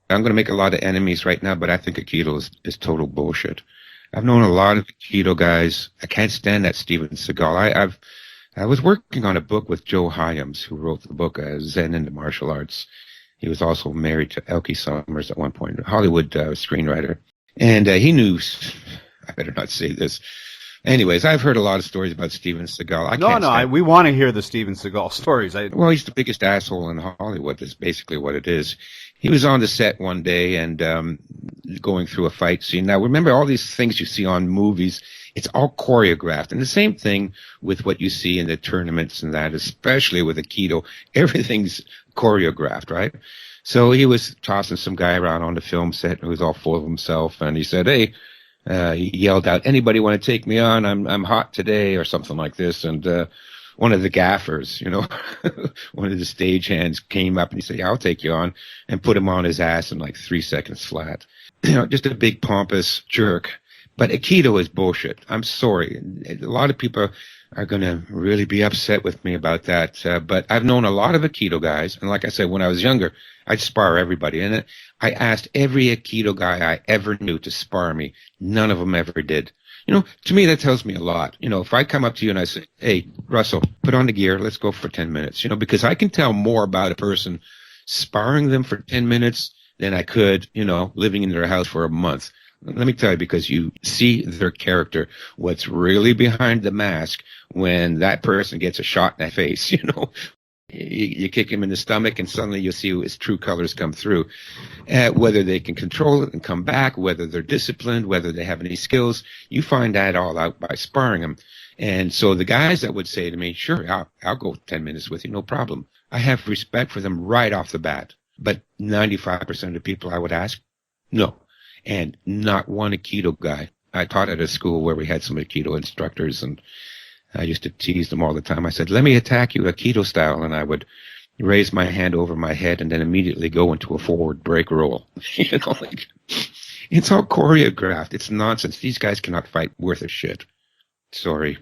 I'm going to make a lot of enemies right now, but I think Aikido is total bullshit. I've known a lot of Aikido guys. I can't stand that Steven Seagal. I was working on a book with Joe Hyams, who wrote the book Zen into Martial Arts. He was also married to Elke Summers at one point, a Hollywood screenwriter. And he knew, I better not say this. Anyways, I've heard a lot of stories about Steven Seagal. We want to hear the Steven Seagal stories. Well, he's the biggest asshole in Hollywood. That's basically what it is. He was on the set one day and going through a fight scene. Now, remember, all these things you see on movies, it's all choreographed. And the same thing with what you see in the tournaments and that, especially with Aikido. Everything's choreographed, right? So he was tossing some guy around on the film set who was all full of himself. And he said, hey, he yelled out, anybody want to take me on? I'm hot today, or something like this. And one of the gaffers, one of the stagehands came up and he said, yeah, I'll take you on, and put him on his ass in like 3 seconds flat. Just a big pompous jerk. But Aikido is bullshit. I'm sorry. A lot of people are going to really be upset with me about that. But I've known a lot of Aikido guys. And like I said, when I was younger, I'd spar everybody. And I asked every Aikido guy I ever knew to spar me. None of them ever did. To me, that tells me a lot. If I come up to you and I say, hey, Russell, put on the gear, let's go for 10 minutes, because I can tell more about a person sparring them for 10 minutes than I could, living in their house for a month. Let me tell you, because you see their character, what's really behind the mask when that person gets a shot in the face, You kick him in the stomach and suddenly you'll see his true colors come through. Whether they can control it and come back, whether they're disciplined, whether they have any skills, you find that all out by sparring them. And so the guys that would say to me, sure, I'll go 10 minutes with you, no problem. I have respect for them right off the bat. But 95% of the people I would ask, no. And not one Aikido guy. I taught at a school where we had some Aikido instructors, and I used to tease them all the time. I said, let me attack you Aikido style. And I would raise my hand over my head and then immediately go into a forward break roll. It's all choreographed. It's nonsense. These guys cannot fight worth a shit. Sorry.